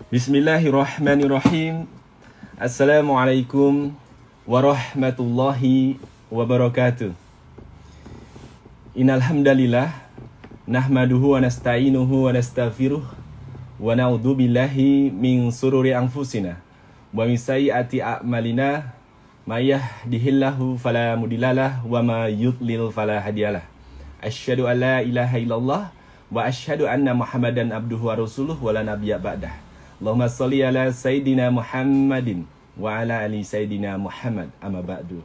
Bismillahirrahmanirrahim. Assalamualaikum warahmatullahi wabarakatuh. Innal hamdalillah nahmaduhu wa nasta'inuhu wa nastaghfiruh wa na'udzu billahi min sururi anfusina wa min sayyiati a'malina may yahdihillahu fala mudhillalah wa may yudlil fala hadiyalah. Asyhadu an la ilaha illallah wa asyhadu anna Muhammadan abduhu wa rasuluh wa la nabiyya ba'dah. Allahumma sholli ala Sayyidina Muhammadin wa ala ali Sayyidina Muhammad amma ba'du.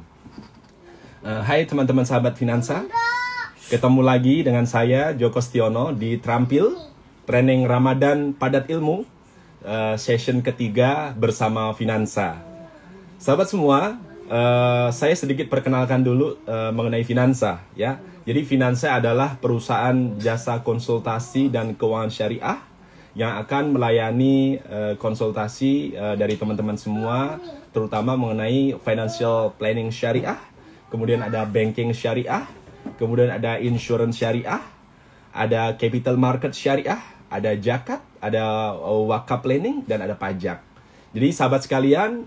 Hai teman-teman sahabat Finansa, ketemu lagi dengan saya Joko Stiono di Terampil Training Ramadan Padat Ilmu session ketiga bersama Finansa. Sahabat semua, saya sedikit perkenalkan dulu mengenai Finansa ya. Jadi Finansa adalah perusahaan jasa konsultasi dan keuangan syariah yang akan melayani konsultasi dari teman-teman semua, terutama mengenai financial planning syariah, kemudian ada banking syariah, kemudian ada insurance syariah, ada capital market syariah, ada zakat, ada wakaf planning, dan ada pajak. Jadi sahabat sekalian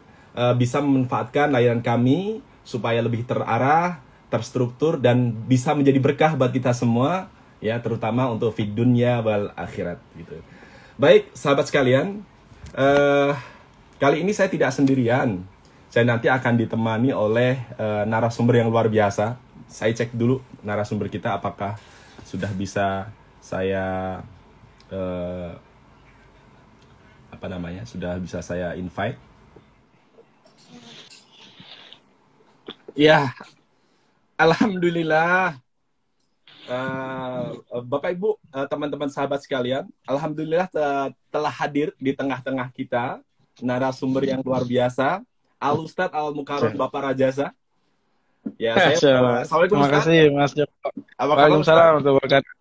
bisa memanfaatkan layanan kami supaya lebih terarah, terstruktur, dan bisa menjadi berkah buat kita semua, ya, terutama untuk fid dunya wal akhirat gitu. Baik, sahabat sekalian, kali ini saya tidak sendirian. Saya nanti akan ditemani oleh narasumber yang luar biasa. Saya cek dulu narasumber kita apakah sudah bisa saya sudah bisa saya invite. Ya, alhamdulillah. Bapak Ibu, teman-teman sahabat sekalian, alhamdulillah telah hadir di tengah-tengah kita narasumber yang luar biasa, Al Ustadz Al Mukarram Bapak Rajasa. Ya, Assalamualaikum Terima kasih Mas Joko. Waalaikumsalam warahmatullahi wabarakatuh.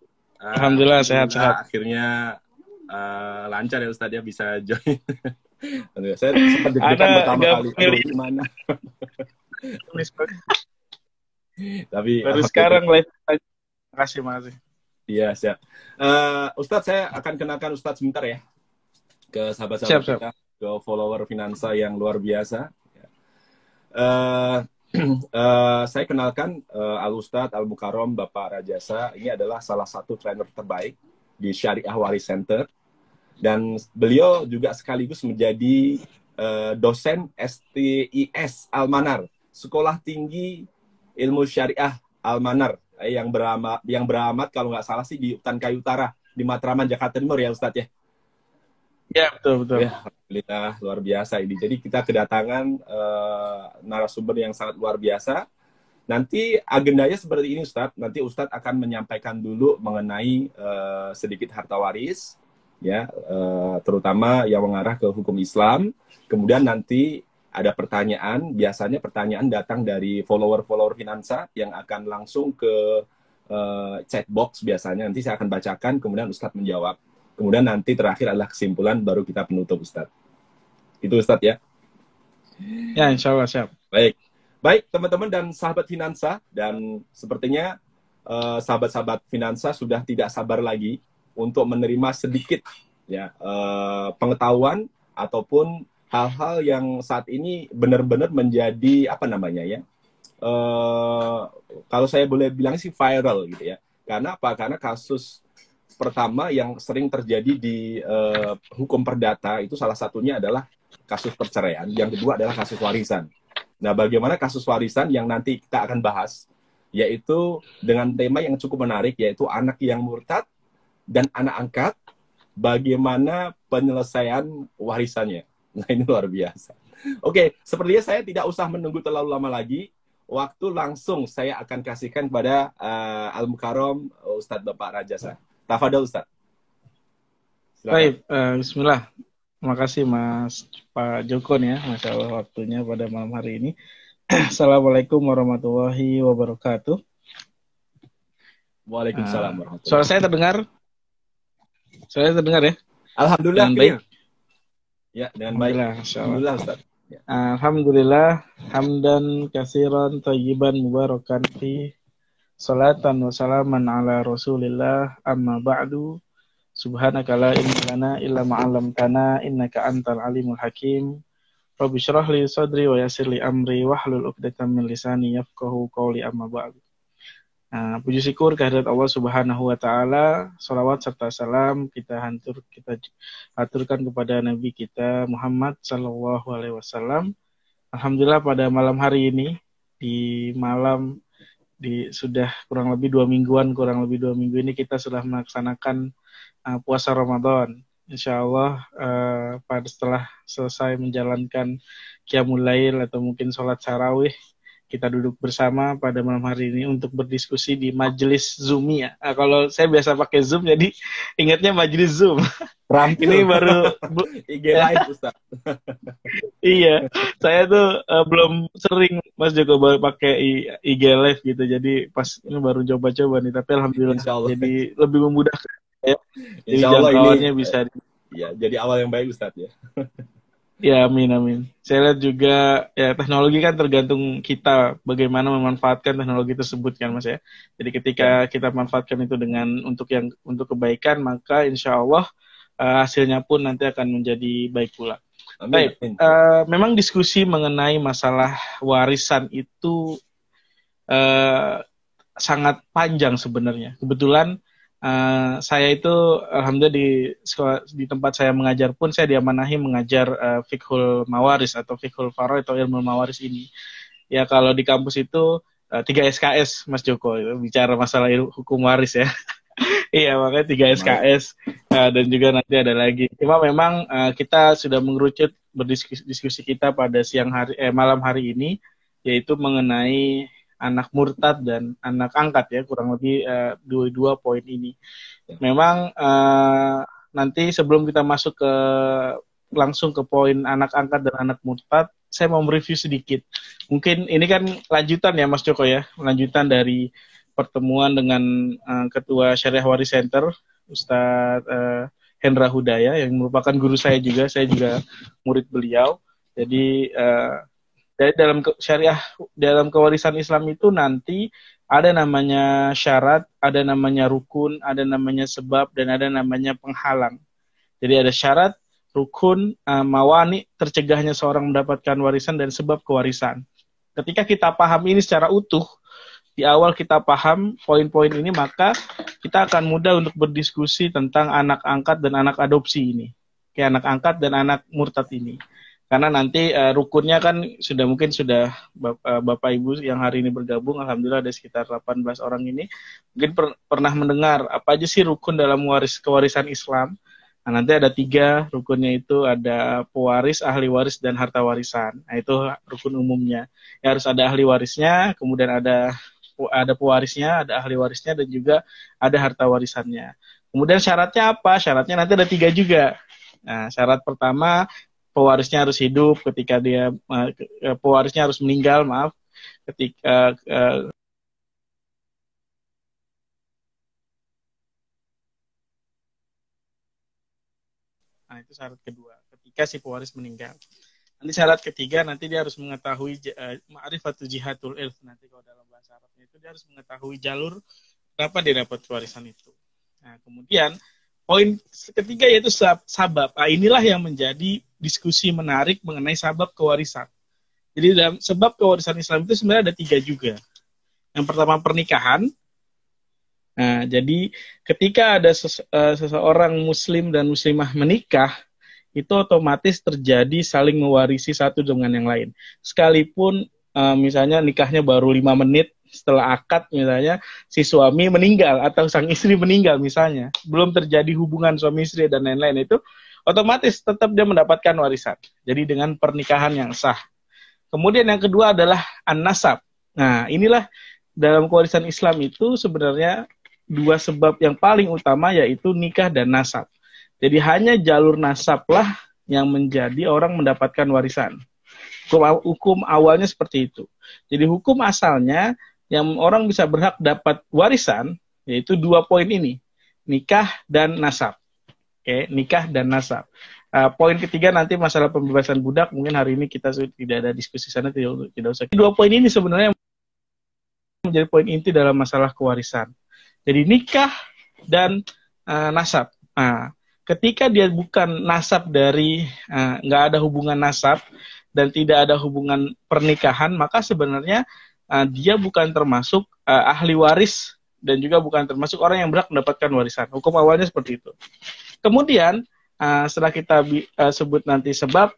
Alhamdulillah sehat-sehat. Akhirnya lancar ya Ustadz ya, bisa join. Saya sempat deg-degan pertama kali. Gimana? Tapi baru sekarang live. Makasih. Iya, siap. Ustadz, saya akan kenalkan Ustadz sebentar ya ke sahabat-sahabat kita, ke follower Finansa yang luar biasa. Saya kenalkan Al Ustadz Al Mukarram Bapak Rajasa. Ini adalah salah satu trainer terbaik di Syariah Waris Center, dan beliau juga sekaligus menjadi dosen STIS Al-Manar, Sekolah Tinggi Ilmu Syariah Al-Manar, yang beramat kalau nggak salah sih di Utan Kayu Utara di Matraman, Jakarta Timur ya Ustadz ya. Ya, betul. Ya, alhamdulillah luar biasa ini. Jadi kita kedatangan narasumber yang sangat luar biasa. Nanti agendanya seperti ini Ustadz. Nanti Ustadz akan menyampaikan dulu mengenai sedikit harta waris, ya, terutama yang mengarah ke hukum Islam. Kemudian nanti ada pertanyaan, biasanya pertanyaan datang dari follower-follower Finansa yang akan langsung ke chat box biasanya. Nanti saya akan bacakan, kemudian Ustadz menjawab. Kemudian nanti terakhir adalah kesimpulan, baru kita penutup Ustadz. Itu Ustadz ya? Ya, insya Allah siap. Baik teman-teman dan sahabat Finansa, dan sepertinya sahabat-sahabat Finansa sudah tidak sabar lagi untuk menerima sedikit ya pengetahuan ataupun hal-hal yang saat ini benar-benar menjadi kalau saya boleh bilang sih viral gitu ya. Karena apa? Karena kasus pertama yang sering terjadi di hukum perdata itu salah satunya adalah kasus perceraian, yang kedua adalah kasus warisan. Nah, bagaimana kasus warisan yang nanti kita akan bahas, yaitu dengan tema yang cukup menarik, yaitu anak yang murtad dan anak angkat, bagaimana penyelesaian warisannya. Nah, ini luar biasa. Oke, sepertinya saya tidak usah menunggu terlalu lama lagi. Waktu langsung saya akan kasihkan kepada Al Mukarram Ustadz Bapak Rajasa. Tafadhol Ustadz. Baik, bismillah. Terima kasih Mas Pak Joko ya, Masya Allah waktunya pada malam hari ini. Assalamualaikum warahmatullahi wabarakatuh. Waalaikumsalam warahmatullahi wabarakatuh. Suara saya terdengar? Suara saya terdengar ya? Alhamdulillah. Baik. Ya, dengan baik. Alhamdulillah, Ustaz. Ya. Alhamdulillah, hamdan katsiran thayyiban mubarakan fi salatan wa salaman ala Rasulillah amma ba'du. Subhanaka la ilma lana illa ma 'allamtana innaka antal alimul hakim. Rabbi shrah li sadri wa yassir li amri wahlul 'uqdatam min lisani yafqahu qawli amma ba'du. Nah, puji syukur kehadirat Allah Subhanahu wa taala, salawat serta salam kita aturkan kepada nabi kita Muhammad sallallahu alaihi wasallam. Alhamdulillah pada malam hari ini sudah kurang lebih 2 minggu ini kita sudah melaksanakan puasa Ramadan. Insya Allah setelah selesai menjalankan Qiyamul Lail atau mungkin sholat tarawih, kita duduk bersama pada malam hari ini untuk berdiskusi di majelis Zoom ya. Kalau saya biasa pakai Zoom jadi ingatnya majelis Zoom. Ini baru IG Live Ustaz. Iya, saya tuh belum sering Mas Joko pakai IG Live gitu. Jadi pas ini baru coba-coba nih, tapi alhamdulillah jadi lebih memudahkan ya. Jadi jangkauannya bisa ya, jadi awal yang baik Ustaz ya. Ya, amin. Saya lihat juga ya teknologi kan tergantung kita bagaimana memanfaatkan teknologi tersebut kan Mas ya. Jadi ketika kita manfaatkan itu untuk kebaikan, maka insya Allah hasilnya pun nanti akan menjadi baik pula. Baik, memang diskusi mengenai masalah warisan itu sangat panjang sebenarnya. Kebetulan saya itu alhamdulillah di tempat saya mengajar pun saya diamanahi mengajar fiqhul mawaris atau fiqhul faraid atau ilmu mawaris ini. Ya kalau di kampus itu 3 SKS Mas Joko itu bicara masalah hukum waris ya. Iya makanya 3 SKS dan juga nanti ada lagi. Cuma memang kita sudah mengerucut berdiskusi kita pada malam hari ini yaitu mengenai anak murtad dan anak angkat ya, kurang lebih dua poin ini. Memang nanti sebelum kita masuk langsung ke poin anak angkat dan anak murtad, saya mau mereview sedikit. Mungkin ini kan lanjutan ya Mas Joko ya, lanjutan dari pertemuan dengan Ketua Syariah Waris Center, Ustadz Hendra Hudaya yang merupakan guru saya juga murid beliau. Jadi dari dalam kewarisan Islam itu nanti ada namanya syarat, ada namanya rukun, ada namanya sebab, dan ada namanya penghalang. Jadi ada syarat, rukun, mawani, tercegahnya seorang mendapatkan warisan, dan sebab kewarisan. Ketika kita paham ini secara utuh, di awal kita paham poin-poin ini, maka kita akan mudah untuk berdiskusi tentang anak angkat dan anak adopsi ini. Kayak anak angkat dan anak murtad ini. Karena nanti rukunnya kan sudah Bapak Ibu yang hari ini bergabung, alhamdulillah ada sekitar 18 orang ini, mungkin pernah mendengar apa aja sih rukun dalam kewarisan Islam. Nah, nanti ada 3 rukunnya, itu ada pewaris, ahli waris, dan harta warisan. Nah itu rukun umumnya. Ya, harus ada ahli warisnya, kemudian ada pewarisnya, ada ahli warisnya, dan juga ada harta warisannya. Kemudian syaratnya apa? Syaratnya nanti ada 3 juga. Nah, syarat pertama, pewarisnya harus hidup ketika pewarisnya harus meninggal, ketika nah itu syarat kedua, ketika si pewaris meninggal. Nanti syarat ketiga, nanti dia harus mengetahui ma'rifatul jihatul ilf, nanti kalau dalam bahasa Arabnya itu dia harus mengetahui jalur kenapa dia dapat warisan itu. Nah, kemudian poin ketiga yaitu sabab. Nah, inilah yang menjadi diskusi menarik mengenai sabab kewarisan. Jadi dalam sebab kewarisan Islam itu sebenarnya ada 3 juga. Yang pertama pernikahan. Nah, jadi ketika ada seseorang muslim dan muslimah menikah, itu otomatis terjadi saling mewarisi satu dengan yang lain. Sekalipun misalnya nikahnya baru 5 menit setelah akad, misalnya si suami meninggal atau sang istri meninggal misalnya, belum terjadi hubungan suami istri dan lain-lain, itu otomatis tetap dia mendapatkan warisan. Jadi dengan pernikahan yang sah. Kemudian yang kedua adalah an-nasab. Nah, inilah dalam kewarisan Islam itu sebenarnya 2 sebab yang paling utama, yaitu nikah dan nasab. Jadi hanya jalur nasablah yang menjadi orang mendapatkan warisan. Hukum awalnya seperti itu. Jadi hukum asalnya yang orang bisa berhak dapat warisan yaitu 2 poin ini, nikah dan nasab. Oke, nikah dan nasab. Poin ketiga nanti masalah pembebasan budak, mungkin hari ini kita tidak ada diskusi sana, tidak usah. 2 poin ini sebenarnya menjadi poin inti dalam masalah kewarisan. Jadi nikah dan nasab. Nah, ketika dia bukan nasab dari nggak ada hubungan nasab dan tidak ada hubungan pernikahan, maka sebenarnya dia bukan termasuk ahli waris dan juga bukan termasuk orang yang berhak mendapatkan warisan. Hukum awalnya seperti itu. Kemudian setelah kita sebut nanti sebab,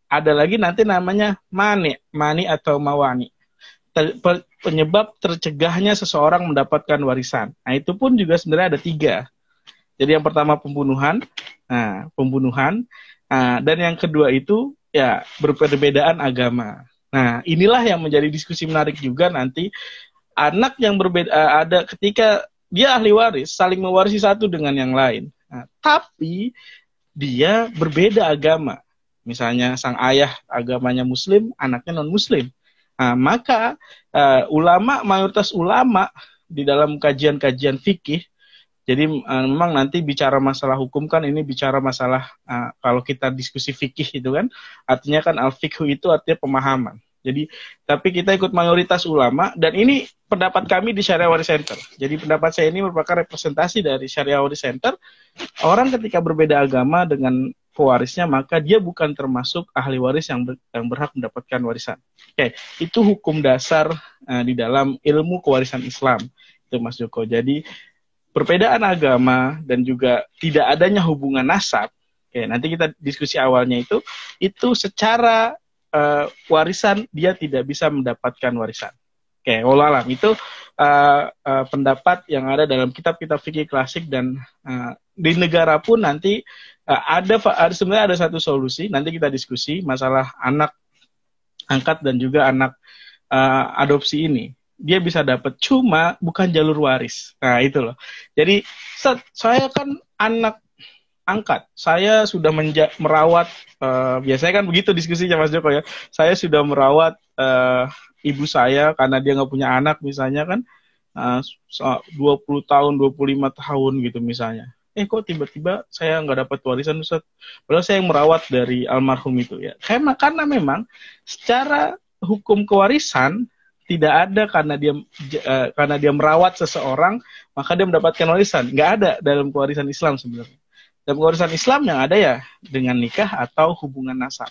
ada lagi nanti namanya mani atau mawani. Penyebab tercegahnya seseorang mendapatkan warisan. Nah, itu pun juga sebenarnya ada 3. Jadi yang pertama pembunuhan, dan yang kedua itu ya berbedaan agama. Nah, inilah yang menjadi diskusi menarik juga nanti. Anak yang berbeda ada ketika dia ahli waris, saling mewarisi satu dengan yang lain. Nah, tapi dia berbeda agama. Misalnya sang ayah agamanya Muslim, anaknya non-Muslim. Nah, maka mayoritas ulama di dalam kajian-kajian fikih, jadi memang nanti bicara masalah hukum kan ini bicara masalah kalau kita diskusi fikih itu kan artinya kan al-fiqhu itu artinya pemahaman. Jadi tapi kita ikut mayoritas ulama dan ini pendapat kami di Syariah Waris Center. Jadi pendapat saya ini merupakan representasi dari Syariah Waris Center. Orang ketika berbeda agama dengan pewarisnya maka dia bukan termasuk ahli waris yang berhak mendapatkan warisan. Oke, itu hukum dasar di dalam ilmu kewarisan Islam. Itu Mas Joko. Jadi perbedaan agama dan juga tidak adanya hubungan nasab, oke, nanti kita diskusi awalnya itu secara warisan dia tidak bisa mendapatkan warisan. Oke, wallahualam itu pendapat yang ada dalam kitab-kitab fikih klasik dan di negara pun nanti sebenarnya ada satu solusi. Nanti kita diskusi masalah anak angkat dan juga anak adopsi ini. Dia bisa dapat cuma bukan jalur waris. Nah, itu loh. Jadi saya kan anak angkat. Saya sudah merawat biasanya kan begitu diskusinya Mas Joko ya. Saya sudah merawat ibu saya karena dia nggak punya anak misalnya kan 20 tahun, 25 tahun gitu misalnya. Kok tiba-tiba saya nggak dapat warisan Ustaz? Padahal saya yang merawat dari almarhum itu ya. Karena memang secara hukum kewarisan tidak ada karena dia merawat seseorang maka dia mendapatkan warisan. Nggak ada dalam kewarisan Islam sebenarnya. Dalam kewarisan Islam yang ada ya dengan nikah atau hubungan nasab.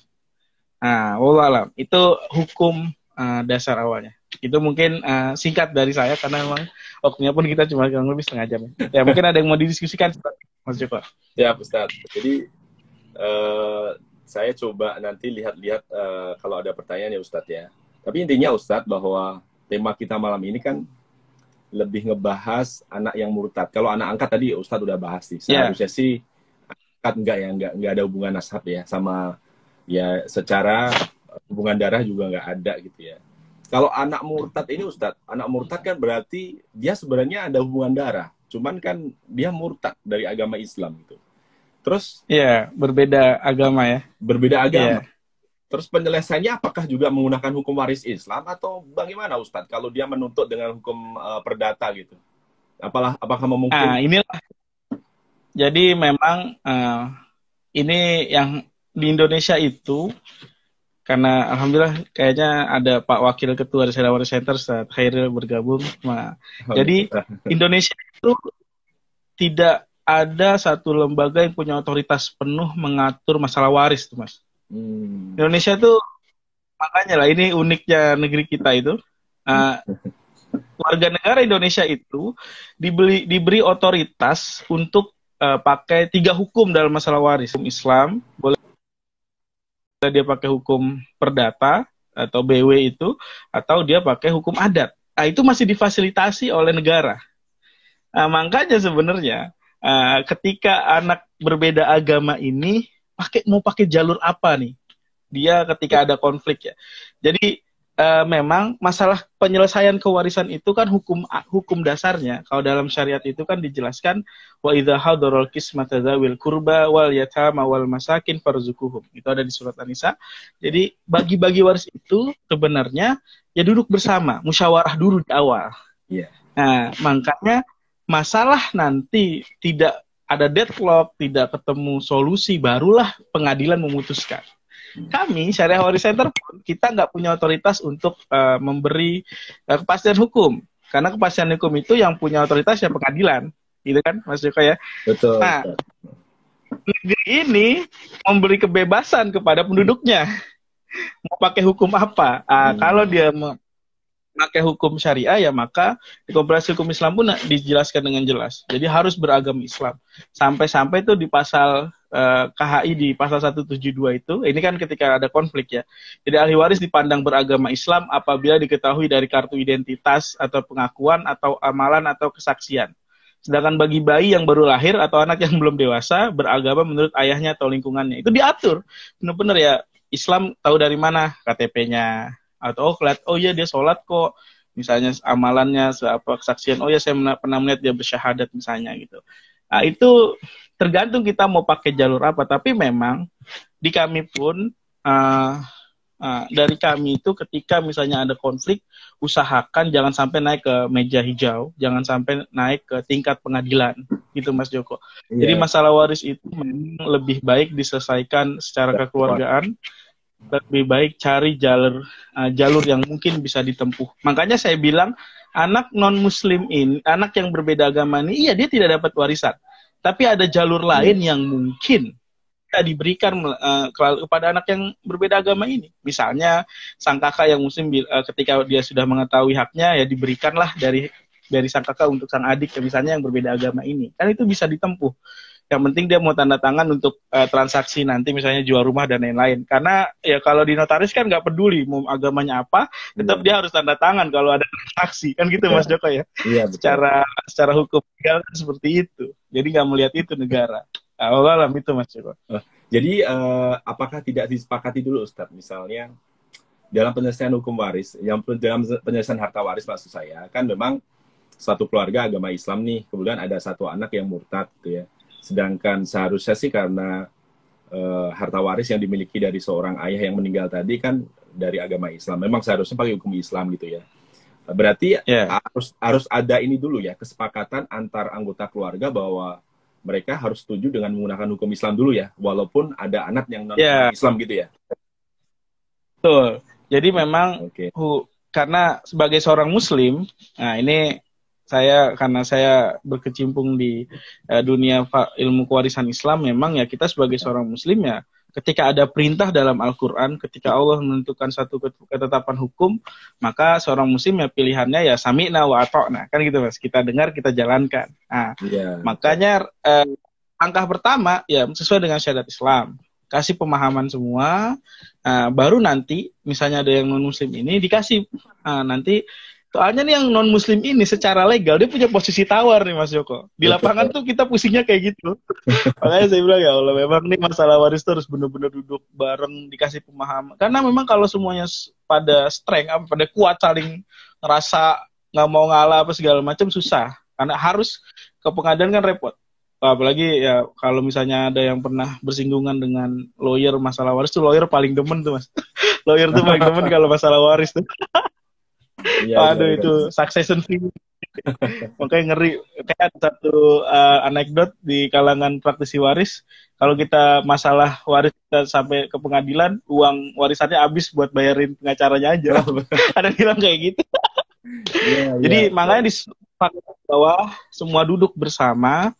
Nah, wallahualam itu hukum dasar awalnya. Itu mungkin singkat dari saya karena memang waktunya pun kita cuma kurang lebih setengah jam. Ya mungkin ada yang mau didiskusikan Mas Joko. Ya Ustaz. Jadi saya coba nanti lihat-lihat kalau ada pertanyaan ya Ustaz ya. Tapi intinya Ustadz bahwa tema kita malam ini kan lebih ngebahas anak yang murtad. Kalau anak angkat tadi Ustadz udah bahas sih. Seharusnya sih angkat enggak ada hubungan nasab ya sama ya secara hubungan darah juga enggak ada gitu ya. Kalau anak murtad ini Ustadz, anak murtad kan berarti dia sebenarnya ada hubungan darah. Cuman kan dia murtad dari agama Islam gitu. Terus berbeda agama ya. Berbeda agama. Terus penyelesaiannya apakah juga menggunakan hukum waris Islam atau bagaimana Ustadz kalau dia menuntut dengan hukum perdata gitu? Apakah memungkinkan? Inilah. Jadi memang ini yang di Indonesia itu karena alhamdulillah kayaknya ada Pak Wakil Ketua Syariah Waris Center Ustaz Khairil bergabung. Jadi Indonesia itu tidak ada satu lembaga yang punya otoritas penuh mengatur masalah waris tuh Mas. Indonesia tuh makanya lah ini uniknya negeri kita itu warga negara Indonesia itu diberi otoritas untuk pakai 3 hukum dalam masalah waris. Hukum Islam boleh dia pakai hukum perdata atau BW itu atau dia pakai hukum adat. Nah, itu masih difasilitasi oleh negara. Makanya sebenarnya ketika anak berbeda agama ini mau pakai jalur apa nih? Dia ketika ada konflik ya. Jadi memang masalah penyelesaian kewarisan itu kan hukum dasarnya. Kalau dalam syariat itu kan dijelaskan wa idza hadaral qismata dzawil qurba wal yatama wal masakin farzuquhum. Itu ada di surat An-Nisa. Jadi bagi-bagi waris itu sebenarnya ya duduk bersama, musyawarah dulu di awal. Yeah. Nah, makanya masalah nanti tidak ada deadlock, tidak ketemu solusi, barulah pengadilan memutuskan. Kami, Syariah Waris Center, kita nggak punya otoritas untuk memberi kepastian hukum. Karena kepastian hukum itu yang punya otoritas ya pengadilan. gitu kan Mas Joko ya. Betul, Nah, Ustaz. negeri ini memberi kebebasan kepada penduduknya mau pakai hukum apa. Kalau dia pakai hukum syariah ya maka di Komprehensif Hukum Islam pun dijelaskan dengan jelas. Jadi harus beragama Islam. Sampai-sampai tuh di pasal KHI di pasal 172 itu, ini kan ketika ada konflik ya. Jadi ahli waris dipandang beragama Islam apabila diketahui dari kartu identitas atau pengakuan atau amalan atau kesaksian. Sedangkan bagi bayi yang baru lahir atau anak yang belum dewasa beragama menurut ayahnya atau lingkungannya. Itu diatur. Benar-benar ya Islam tahu dari mana KTP-nya, atau oh iya dia sholat kok, misalnya amalannya apa kesaksian, oh ya saya pernah melihat dia bersyahadat misalnya gitu. Nah, itu tergantung kita mau pakai jalur apa, tapi memang di kami pun dari kami itu ketika misalnya ada konflik, usahakan jangan sampai naik ke meja hijau, jangan sampai naik ke tingkat pengadilan gitu Mas Joko. Jadi masalah waris itu memang lebih baik diselesaikan secara kekeluargaan, lebih baik cari jalur yang mungkin bisa ditempuh. Makanya saya bilang anak non muslim ini, anak yang berbeda agama ini, iya dia tidak dapat warisan, tapi ada jalur lain yang mungkin bisa diberikan kepada anak yang berbeda agama ini. Misalnya sang kakak yang muslim ketika dia sudah mengetahui haknya ya diberikanlah dari sang kakak untuk sang adik misalnya yang berbeda agama ini. Kan itu bisa ditempuh. Yang penting dia mau tanda tangan untuk transaksi nanti misalnya jual rumah dan lain-lain. Karena ya kalau di notaris kan nggak peduli mau agamanya apa, tetap dia harus tanda tangan kalau ada transaksi. Kan gitu Mas Joko ya. Iya, Secara hukum legal kan seperti itu. Jadi nggak melihat itu negara. Alam itu Mas Joko. Jadi apakah tidak disepakati dulu Ustadz, misalnya dalam penyelesaian hukum waris, dalam penyelesaian harta waris maksud saya, kan memang satu keluarga agama Islam nih, kemudian ada satu anak yang murtad gitu ya. Sedangkan seharusnya sih karena harta waris yang dimiliki dari seorang ayah yang meninggal tadi kan dari agama Islam. Memang seharusnya pakai hukum Islam gitu ya. Berarti harus ada ini dulu ya, kesepakatan antar anggota keluarga bahwa mereka harus setuju dengan menggunakan hukum Islam dulu ya, walaupun ada anak yang non Islam gitu ya. Betul. Jadi memang karena sebagai seorang Muslim, nah ini karena saya berkecimpung di dunia ilmu kewarisan Islam, memang ya kita sebagai seorang Muslim ya, ketika ada perintah dalam Al-Quran, ketika Allah menentukan satu ketetapan hukum, maka seorang Muslim ya pilihannya ya sami'na wa ata'na, kan gitu Mas, kita dengar, kita jalankan. Nah, makanya langkah pertama ya sesuai dengan syariat Islam, kasih pemahaman semua, baru nanti misalnya ada yang non-Muslim ini dikasih nanti. Soalnya nih yang non-muslim ini secara legal dia punya posisi tawar nih Mas Joko. Di lapangan tuh kita pusingnya kayak gitu. Makanya saya bilang ya Allah, memang nih masalah waris tuh harus benar-benar duduk bareng, dikasih pemahaman. Karena memang kalau semuanya pada strength, pada kuat saling ngerasa nggak mau ngalah apa segala macam susah. Karena harus ke pengadilan kan repot. Apalagi ya kalau misalnya ada yang pernah bersinggungan dengan lawyer masalah waris tuh, lawyer paling demen tuh Mas. Lawyer tuh paling demen kalau masalah waris tuh. Aduh itu succession fee. Makanya ngeri. Kayak ada satu anekdot di kalangan praktisi waris, kalau kita masalah waris kita sampai ke pengadilan, uang warisannya habis buat bayarin pengacaranya aja. Ada yang bilang kayak gitu. Jadi makanya disepakati bahwa semua duduk bersama.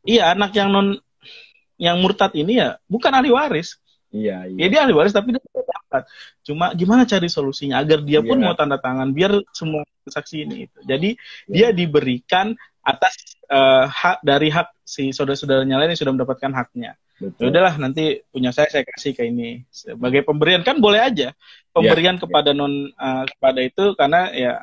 Iya, anak yang murtad ini ya bukan ahli waris. Iya. Ya dia ahli waris tapi dia tidak dapat. Cuma gimana cari solusinya agar dia pun mau tanda tangan biar semua saksi ini itu. Jadi dia diberikan atas hak dari hak si saudara-saudaranya lain yang sudah mendapatkan haknya. Ya udahlah nanti punya saya kasih ke ini sebagai pemberian, kan boleh aja pemberian kepada kepada itu, karena ya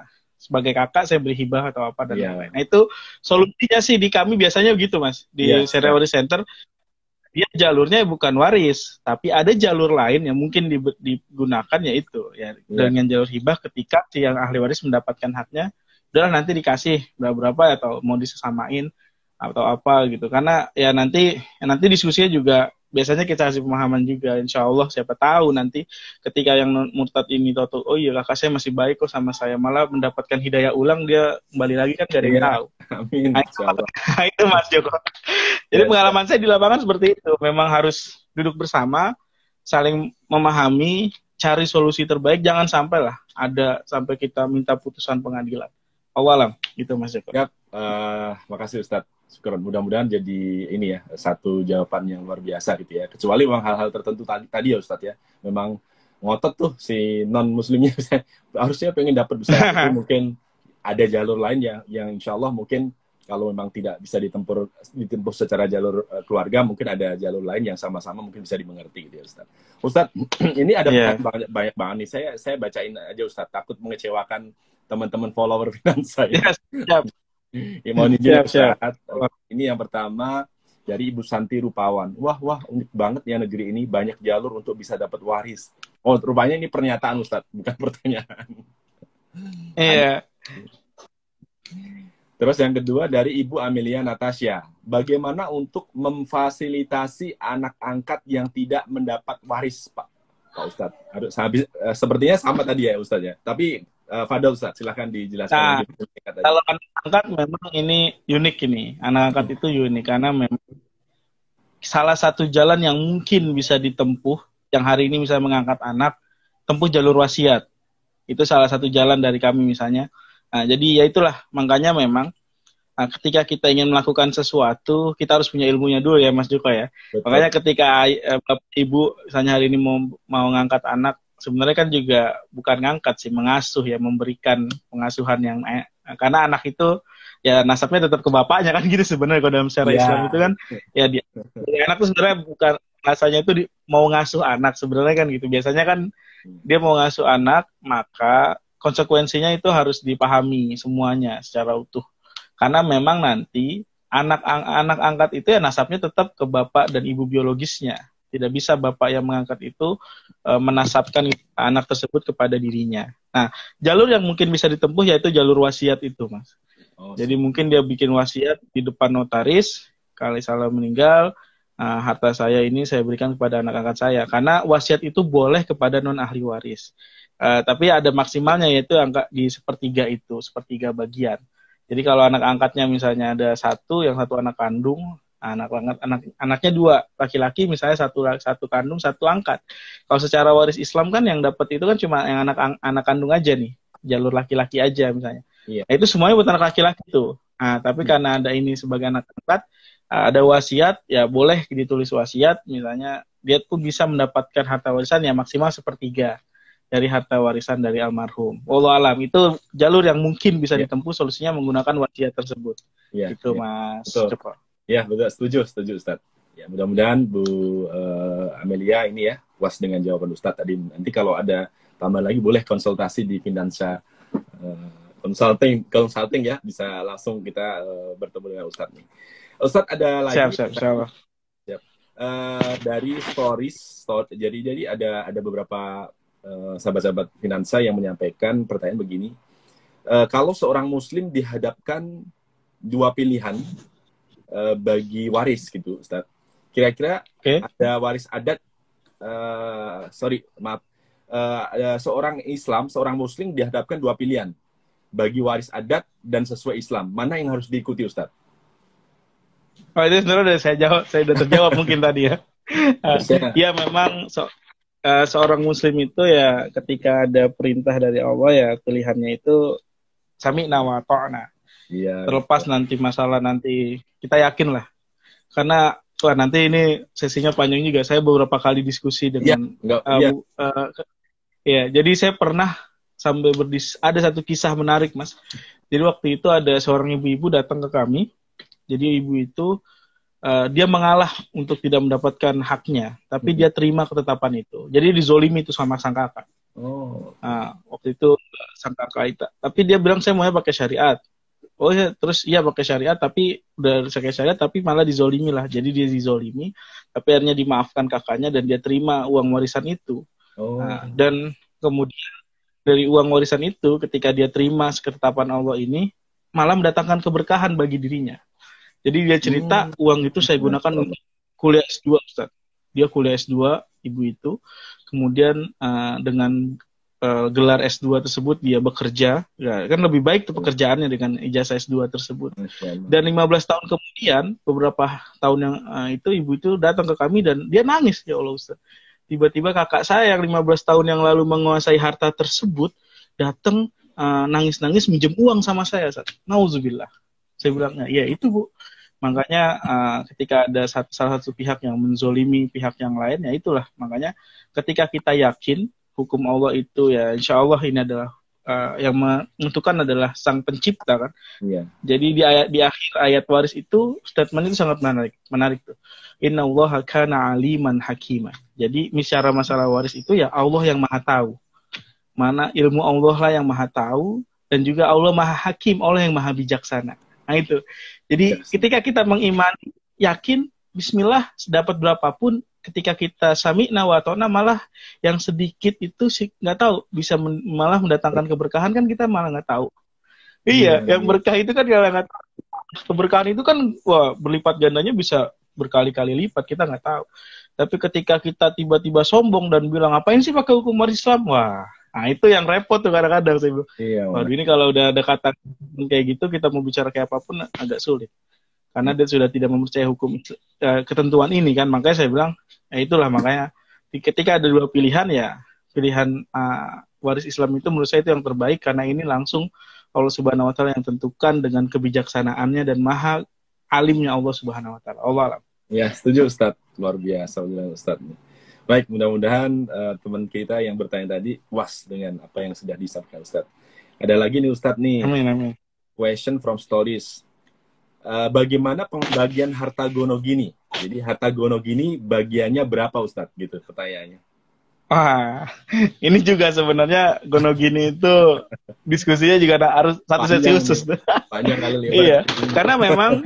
sebagai kakak saya beri hibah atau apa dan lain-lain. Nah itu solusinya sih di kami biasanya begitu Mas, di Syariah Waris Center. Dia jalurnya bukan waris, tapi ada jalur lain yang mungkin digunakan yaitu dengan jalur hibah ketika si yang ahli waris mendapatkan haknya, udahlah nanti dikasih berapa atau mau disesamain atau apa gitu. Karena ya nanti diskusinya juga biasanya kita kasih pemahaman juga, insya Allah siapa tahu nanti ketika yang murtad ini tahu, oh iya kakak saya masih baik kok sama saya, malah mendapatkan hidayah ulang, dia kembali lagi kan gak ada yang tahu. Amin. Itu Mas Joko. Jadi pengalaman saya di lapangan seperti itu, memang harus duduk bersama, saling memahami, cari solusi terbaik, jangan sampai lah ada sampai kita minta putusan pengadilan. Awalam gitu Mas Joko. Ya, makasih Ustadz. Syukur. Mudah-mudahan jadi ini ya satu jawaban yang luar biasa gitu ya. Kecuali memang hal-hal tertentu tadi ya Ustadz ya. Memang ngotot tuh si non muslimnya harusnya pengen dapat besar itu mungkin ada jalur lain yang insya Allah mungkin kalau memang tidak bisa ditempuh secara jalur keluarga, mungkin ada jalur lain yang sama-sama mungkin bisa dimengerti gitu ya Ustadz. Ustadz, ini ada banyak banget nih. Saya bacain aja Ustadz, takut mengecewakan teman-teman follower Finansa ya. Siap. Ya, mohon izin Ustadz. Ini yang pertama dari Ibu Santi Rupawan. Wah, unik banget ya negeri ini, banyak jalur untuk bisa dapat waris. Oh, rupanya ini pernyataan Ustadz, bukan pertanyaan. Iya. Terus yang kedua dari Ibu Amelia Natasha. Bagaimana untuk memfasilitasi anak angkat yang tidak mendapat waris, Pak Ustadz? Sepertinya sama tadi ya Ustadz ya. Tapi Fadal Ustadz, silahkan dijelaskan. Kalau anak angkat memang ini unik ini. Anak angkat itu unik karena memang salah satu jalan yang mungkin bisa ditempuh, yang hari ini misalnya mengangkat anak, tempuh jalur wasiat. Itu salah satu jalan dari kami misalnya. Nah, jadi ya itulah, makanya memang ketika kita ingin melakukan sesuatu, kita harus punya ilmunya dulu ya Mas Joko ya. Betul. Makanya ketika Bapak Ibu misalnya hari ini mau ngangkat anak, sebenarnya kan juga bukan ngangkat sih, mengasuh ya, memberikan pengasuhan yang karena anak itu ya nasabnya tetap ke bapaknya kan gitu sebenarnya kalau dalam syariat Islam itu kan ya dia anak itu sebenarnya bukan rasanya itu mau ngasuh anak sebenarnya kan gitu. Biasanya kan dia mau ngasuh anak, maka konsekuensinya itu harus dipahami semuanya secara utuh. Karena memang nanti anak angkat itu ya nasabnya tetap ke bapak dan ibu biologisnya. Tidak bisa bapak yang mengangkat itu menasabkan anak tersebut kepada dirinya. Nah, jalur yang mungkin bisa ditempuh yaitu jalur wasiat itu, Mas. Jadi mungkin dia bikin wasiat di depan notaris, kalau saya meninggal, harta saya ini saya berikan kepada anak angkat saya. Karena wasiat itu boleh kepada non ahli waris. Tapi ada maksimalnya yaitu angka di sepertiga itu, sepertiga bagian. Jadi kalau anak angkatnya misalnya ada satu, yang satu anak kandung, anaknya dua, laki-laki misalnya satu kandung, satu angkat. Kalau secara waris Islam kan yang dapat itu kan cuma yang anak kandung aja nih, jalur laki-laki aja misalnya. Nah, itu semuanya buat anak laki-laki tuh. Nah, tapi karena ada ini sebagai anak angkat, ada wasiat, ya boleh ditulis wasiat, misalnya dia tuh bisa mendapatkan harta warisan ya maksimal sepertiga dari harta warisan dari almarhum. Wallahu alam, itu jalur yang mungkin bisa ditempuh solusinya menggunakan wasiat tersebut. Itu Mas Joko. Ya, betul, setuju Ustadz. Ya, mudah-mudahan Bu Amelia ini ya puas dengan jawaban Ustadz tadi. Nanti kalau ada tambah lagi boleh konsultasi di Finansa consulting ya, bisa langsung kita bertemu dengan Ustadz nih. Ustadz ada lagi. Siap. Dari stories, jadi ada beberapa sahabat-sahabat Finansa yang menyampaikan pertanyaan begini. Kalau seorang Muslim dihadapkan dua pilihan bagi waris gitu, Ustaz. Kira-kira ada waris adat, ada seorang Islam, seorang Muslim dihadapkan dua pilihan bagi waris adat dan sesuai Islam. Mana yang harus diikuti, Ustaz? Oh, itu sebenarnya saya udah terjawab mungkin tadi ya. Ya memang seorang Muslim itu ya ketika ada perintah dari Allah ya pilihannya itu sami'na wa ta'na. Terlepas nanti masalah nanti kita yakin lah, karena nanti ini sesinya panjang juga. Saya beberapa kali diskusi dengan jadi saya pernah sambil ada satu kisah menarik Mas. Jadi waktu itu ada seorang ibu-ibu datang ke kami. Jadi ibu itu dia mengalah untuk tidak mendapatkan haknya, tapi dia terima ketetapan itu. Jadi dizolimi itu sama sang kakak. Nah, waktu itu sang kakak itu, tapi dia bilang saya maunya pakai syariat. Oh ya, terus iya pakai syariat, tapi udah pakai syariat, tapi malah dizolimi lah. Jadi dia dizolimi, tapi akhirnya dimaafkan kakaknya dan dia terima uang warisan itu. Nah, dan kemudian dari uang warisan itu, ketika dia terima ketetapan Allah ini, malah mendatangkan keberkahan bagi dirinya. Jadi dia cerita uang itu saya gunakan untuk kuliah S2, Ustaz. Dia kuliah S2, ibu itu, kemudian dengan gelar S2 tersebut dia bekerja, ya kan lebih baik tuh pekerjaannya dengan ijazah S2 tersebut. Dan 15 tahun kemudian, beberapa tahun yang itu ibu itu datang ke kami dan dia nangis, ya Allah Ustaz. Tiba-tiba kakak saya yang 15 tahun yang lalu menguasai harta tersebut datang nangis-nangis minjem uang sama saya, Ustaz. Nauzubillah. Saya bilang, ya itu Bu. Makanya ketika ada salah satu pihak yang menzolimi pihak yang lain, ya itulah. Makanya ketika kita yakin hukum Allah itu ya insya Allah ini adalah yang menentukan adalah Sang Pencipta kan. Iya. Jadi di akhir ayat waris itu statement itu sangat menarik tuh. Innallaha kana aliman hakima. Jadi bicara masalah waris itu ya Allah yang Maha tahu. Mana ilmu Allah lah yang Maha tahu dan juga Allah Maha Hakim, Allah yang Maha bijaksana. Nah itu. Jadi ketika kita mengimani, yakin, bismillah, dapat berapapun, ketika kita sami'na wa ta'na, malah yang sedikit itu nggak tahu, bisa malah mendatangkan keberkahan kan kita malah nggak tahu. Iya, yang berkah itu kan nggak tahu. Keberkahan itu kan wah berlipat gandanya bisa berkali-kali lipat, kita nggak tahu. Tapi ketika kita tiba-tiba sombong dan bilang, ngapain sih pakai hukum waris Islam? Wah, nah itu yang repot tuh kadang-kadang saya bilang. Iya, waduh ini kalau udah ada kata kayak gitu kita mau bicara kayak apapun agak sulit. Karena dia sudah tidak mempercayai hukum ketentuan ini kan. Makanya saya bilang, ya itulah makanya ketika ada dua pilihan ya pilihan waris Islam itu menurut saya itu yang terbaik karena ini langsung Allah Subhanahu wa taala yang tentukan dengan kebijaksanaannya dan maha alimnya Allah Subhanahu wa taala. Allah alam. Ya, setuju Ustadz. Luar biasa Ustadz. Baik, mudah-mudahan teman kita yang bertanya tadi puas dengan apa yang sudah disampaikan Ustadz. Ada lagi nih Ustadz nih. Amin. Question from stories. Bagaimana pembagian harta Gonogini? Jadi harta Gonogini bagiannya berapa Ustadz? Gitu pertanyaannya. Wah, ini juga sebenarnya Gonogini itu diskusinya juga harus satu sesi khusus. Panjang kali lebar. Iya, karena memang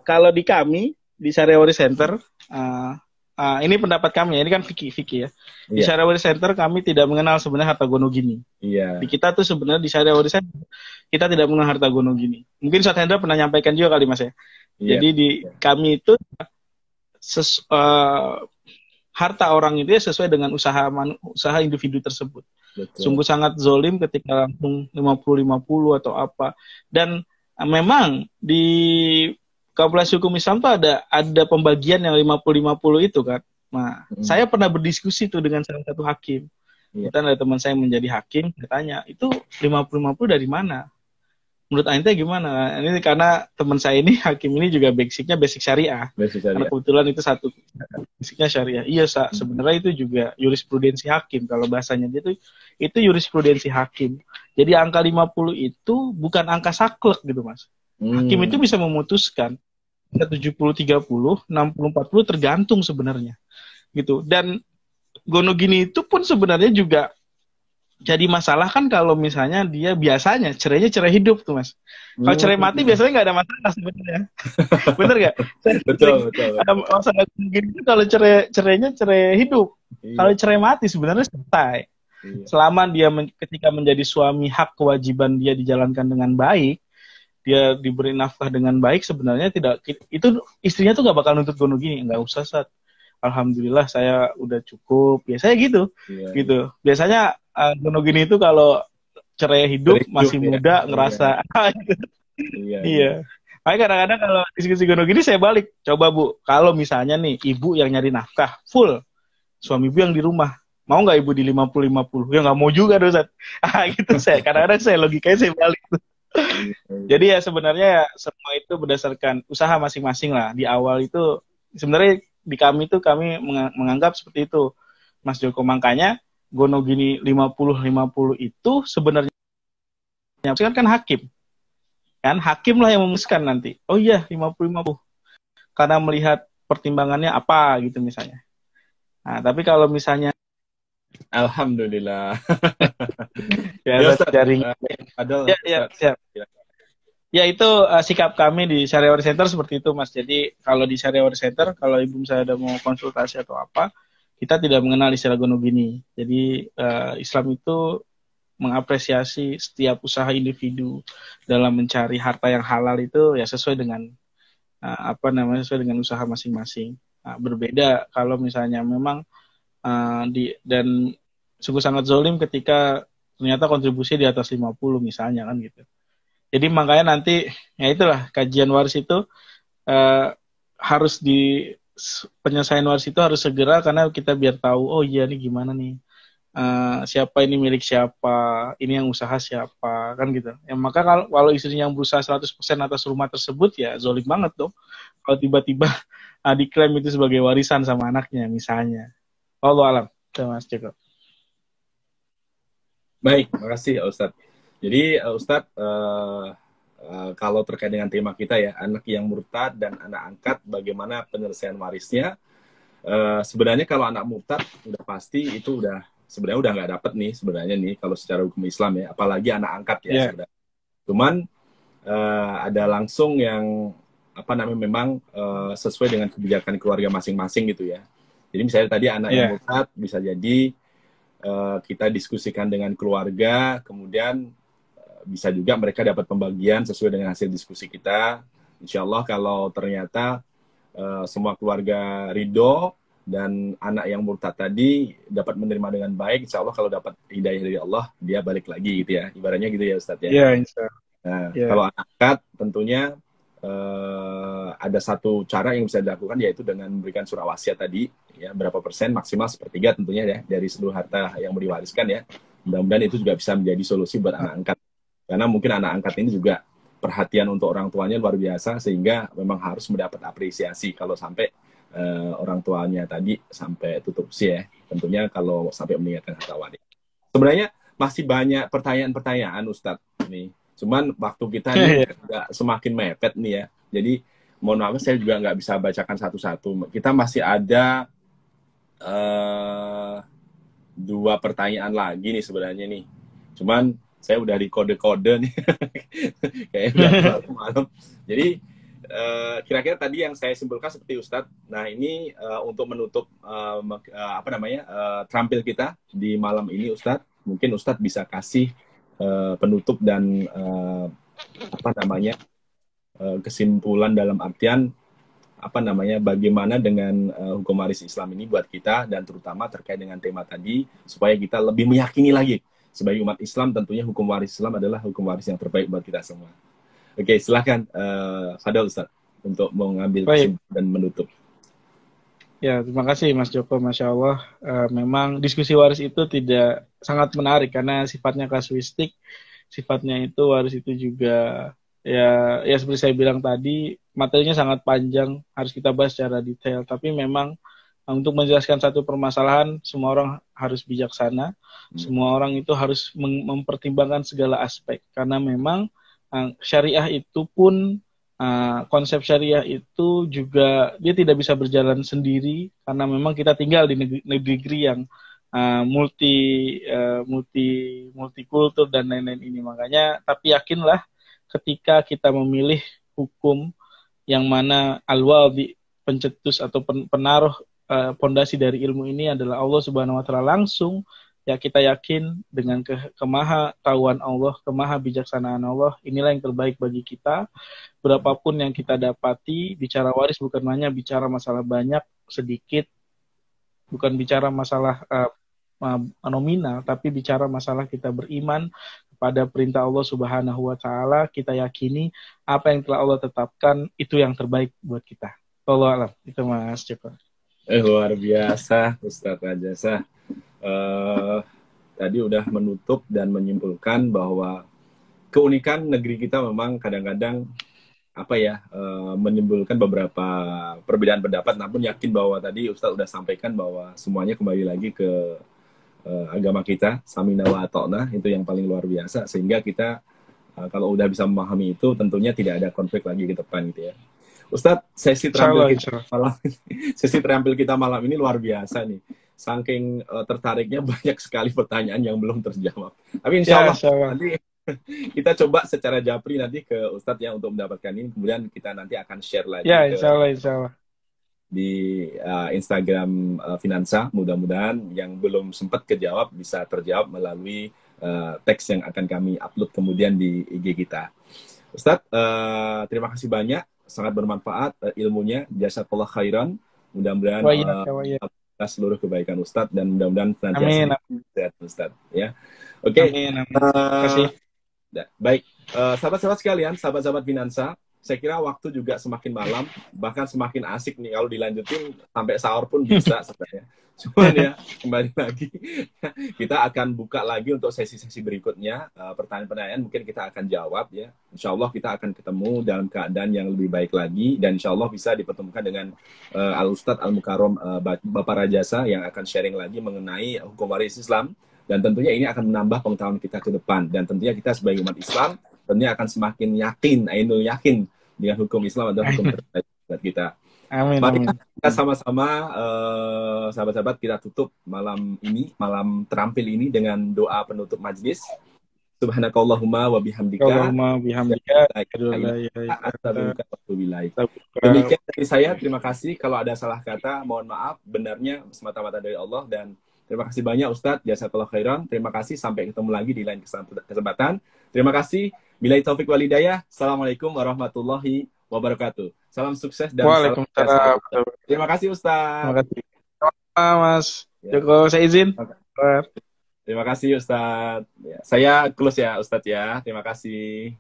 kalau di kami di Syariah Waris Center, ini pendapat kami ya, ini kan Vicky ya. Di Syariah Waris Center kami tidak mengenal sebenarnya harta Gonogini. Iya. Di kita tuh sebenarnya di Syariah Waris Center kita tidak mengenal harta Gonogini. Mungkin Ustaz Hendra pernah nyampaikan juga kali Mas ya. Iya. Jadi di kami itu harta orang itu ya sesuai dengan usaha individu tersebut. Betul. Sungguh sangat zolim ketika langsung 50-50 atau apa. Dan memang di kalkulasi hukum Islam tuh ada pembagian yang 50-50 itu kan. Nah, saya pernah berdiskusi tuh dengan salah satu hakim. Kita ada teman saya menjadi hakim, saya tanya, itu 50-50 dari mana? Menurut Anda gimana? Ini karena teman saya ini hakim ini juga basic syariah. Karena kebetulan itu satu basicnya syariah. Iya, sebenarnya itu juga jurisprudensi hakim. Kalau bahasanya dia itu jurisprudensi hakim. Jadi angka 50 itu bukan angka saklek gitu, Mas. Hakim itu bisa memutuskan 70-30, 60-40 tergantung sebenarnya. Gitu. Dan Gonogini itu pun sebenarnya juga jadi masalah kan kalau misalnya dia biasanya cerainya cerai hidup tuh Mas. Kalau cerai mati biasanya nggak ada masalah sebenarnya. Bener nggak? Betul. Masalah gini kalau cerainya cerai hidup. Iya. Kalau cerai mati sebenarnya selesai. Iya. Selama dia ketika menjadi suami hak kewajiban dia dijalankan dengan baik, dia diberi nafkah dengan baik sebenarnya tidak itu istrinya tuh nggak bakal nuntut Gonogini, nggak usah Sat. Alhamdulillah saya udah cukup. Biasanya gitu. Iya. Gitu. Biasanya Gonogini itu kalau cerai hidup masih muda ngerasa gitu. Iya. Makanya kadang-kadang kalau diskusi Gonogini saya balik. Coba Bu, kalau misalnya nih ibu yang nyari nafkah full, suami ibu yang di rumah, mau nggak ibu di 50-50? Ya nggak mau juga dosat. Gitu saya. Kadang-kadang saya logikanya saya balik. Jadi ya sebenarnya semua itu berdasarkan usaha masing-masing lah. Di awal itu sebenarnya di kami itu kami menganggap seperti itu, Mas Joko. Makanya Gonogini 50-50 itu sebenarnya kan hakim. Kan hakim lah yang memutuskan nanti. Oh iya 50-50. Karena melihat pertimbangannya apa gitu misalnya. Nah, tapi kalau misalnya Alhamdulillah. ya jaringan. Siap. Ya itu sikap kami di Syariah Waris Center seperti itu Mas. Jadi kalau di Syariah Waris Center, kalau ibu saya ada mau konsultasi atau apa, kita tidak mengenal istilah Gonogini. Jadi Islam itu mengapresiasi setiap usaha individu dalam mencari harta yang halal itu ya sesuai dengan sesuai dengan usaha masing-masing. Berbeda kalau misalnya memang dan sungguh sangat zalim ketika ternyata kontribusi di atas 50 misalnya kan gitu. Jadi makanya nanti ya itulah kajian waris itu harus penyelesaian waris itu harus segera karena kita biar tahu oh iya nih gimana nih siapa ini milik siapa, ini yang usaha siapa, kan gitu. Ya, maka kalau istrinya yang berusaha 100% atas rumah tersebut, ya zolim banget dong. Kalau tiba-tiba diklaim itu sebagai warisan sama anaknya, misalnya. Allah alam. Mas Joko. Baik, makasih Ustadz. Jadi Ustadz, kalau terkait dengan tema kita ya, anak yang murtad dan anak angkat, bagaimana penyelesaian warisnya? Sebenarnya kalau anak murtad udah pasti itu sebenarnya udah nggak dapet nih sebenarnya nih kalau secara hukum Islam ya, apalagi anak angkat ya sebenarnya. Cuman ada langsung yang apa namanya memang sesuai dengan kebijakan keluarga masing-masing gitu ya. Jadi misalnya tadi anak yang murtad bisa jadi kita diskusikan dengan keluarga, kemudian bisa juga mereka dapat pembagian sesuai dengan hasil diskusi kita. Insya Allah kalau ternyata semua keluarga ridho dan anak yang murtad tadi dapat menerima dengan baik, insya Allah kalau dapat hidayah dari Allah, dia balik lagi gitu ya. Ibaratnya gitu ya Ustadz ya. Iya, insya Allah. Nah, kalau anak angkat tentunya ada satu cara yang bisa dilakukan, yaitu dengan memberikan surah wasiat tadi, ya berapa persen, maksimal sepertiga tentunya ya dari seluruh harta yang mau diwariskan ya. Mudah-mudahan itu juga bisa menjadi solusi buat anak angkat. Karena mungkin anak angkat ini juga perhatian untuk orang tuanya luar biasa, sehingga memang harus mendapat apresiasi kalau sampai orang tuanya tadi sampai tutup usia ya. Tentunya kalau sampai meninggalkan harta waris. Sebenarnya masih banyak pertanyaan-pertanyaan Ustadz nih. Cuman waktu kita ini udah semakin mepet nih ya. Jadi mohon maaf saya juga nggak bisa bacakan satu-satu. Kita masih ada 2 pertanyaan lagi nih sebenarnya nih. Cuman saya udah di kode-kode nih. Kayaknya udah malam. Jadi kira-kira tadi yang saya simpulkan seperti Ustadz. Nah ini untuk menutup terampil kita di malam ini Ustadz. Mungkin Ustadz bisa kasih penutup dan kesimpulan dalam artian bagaimana dengan hukum waris Islam ini buat kita, dan terutama terkait dengan tema tadi supaya kita lebih meyakini lagi sebagai umat Islam tentunya hukum waris Islam adalah hukum waris yang terbaik buat kita semua. Oke, silakan Fadal Ustaz untuk mengambil kesimpulan dan menutup. Ya, terima kasih Mas Joko. Masya Allah, memang diskusi waris itu sangat menarik karena sifatnya kasuistik, sifatnya itu waris itu juga ya seperti saya bilang tadi, materinya sangat panjang, harus kita bahas secara detail. Tapi memang untuk menjelaskan satu permasalahan, semua orang harus bijaksana, semua orang itu harus mempertimbangkan segala aspek, karena memang syariah itu pun konsep syariah itu juga dia tidak bisa berjalan sendiri karena memang kita tinggal di negeri yang multikultur dan lain-lain ini. Makanya tapi yakinlah ketika kita memilih hukum yang mana al-wadi, pencetus atau penaruh pondasi dari ilmu ini adalah Allah Subhanahu wa taala langsung, ya kita yakin dengan kemahatauan Allah, kemahabijaksanaan Allah, inilah yang terbaik bagi kita. Berapapun yang kita dapati, bicara waris bukan hanya bicara masalah banyak, sedikit, bukan bicara masalah nominal, tapi bicara masalah kita beriman kepada perintah Allah Subhanahu wa taala, kita yakini apa yang telah Allah tetapkan itu yang terbaik buat kita. Wallahu a'lam. Itu Mas Joko. Luar biasa Ustadz Rajasa. Tadi udah menutup dan menyimpulkan bahwa keunikan negeri kita memang kadang-kadang menimbulkan beberapa perbedaan pendapat, namun yakin bahwa tadi Ustadz udah sampaikan bahwa semuanya kembali lagi ke agama kita, samina wa ata'na, itu yang paling luar biasa, sehingga kita kalau udah bisa memahami itu tentunya tidak ada konflik lagi ke depan gitu ya. Ustadz, sesi terampil kita malam ini luar biasa nih. Saking tertariknya banyak sekali pertanyaan yang belum terjawab. Tapi insya Allah nanti kita coba secara japri nanti ke Ustadz ya untuk mendapatkan ini. Kemudian kita nanti akan share lagi insya Allah. Di Instagram Finansa. Mudah-mudahan yang belum sempat kejawab bisa terjawab melalui teks yang akan kami upload kemudian di IG kita. Ustadz, terima kasih banyak. Sangat bermanfaat ilmunya. Jazakallah khairan. Mudah-mudahan seluruh kebaikan Ustadz dan mudah-mudahan senantiasa sehat Ustadz ya. Oke. Terima kasih. Baik, sahabat-sahabat sekalian, sahabat-sahabat Finansa, saya kira waktu juga semakin malam, bahkan semakin asik nih kalau dilanjutin sampai sahur pun bisa sebenarnya. Cuman ya kembali lagi kita akan buka lagi untuk sesi-sesi berikutnya. Pertanyaan-pertanyaan mungkin kita akan jawab ya. Insya Allah kita akan ketemu dalam keadaan yang lebih baik lagi dan insya Allah bisa dipertemukan dengan Al Ustadz Al Mukarrom Bapak Rajasa yang akan sharing lagi mengenai hukum waris Islam dan tentunya ini akan menambah pengetahuan kita ke depan dan tentunya kita sebagai umat Islam tentunya akan semakin ainul yakin dengan hukum Islam adalah hukum terbaik buat kita. Amin, Mari amin. kita sama-sama sahabat-sahabat kita tutup malam terampil ini dengan doa penutup majlis. Subhanakallahumma wa bihamdika. Allahumma bihamdika. Demikian dari saya, terima kasih. Kalau ada salah kata, mohon maaf. Benarnya semata-mata dari Allah. Dan terima kasih banyak Ustadz. Jazakallahu khairan. Terima kasih. Sampai ketemu lagi di lain kesempatan. Terima kasih. Billahi taufik wal hidayah. Assalamualaikum warahmatullahi wabarakatuh. Salam sukses dan Waalaikumsalam. Terima kasih Ustadz. Terima kasih. Mas Joko, saya izin. Terima kasih Ustadz. Saya close ya Ustadz ya. Terima kasih.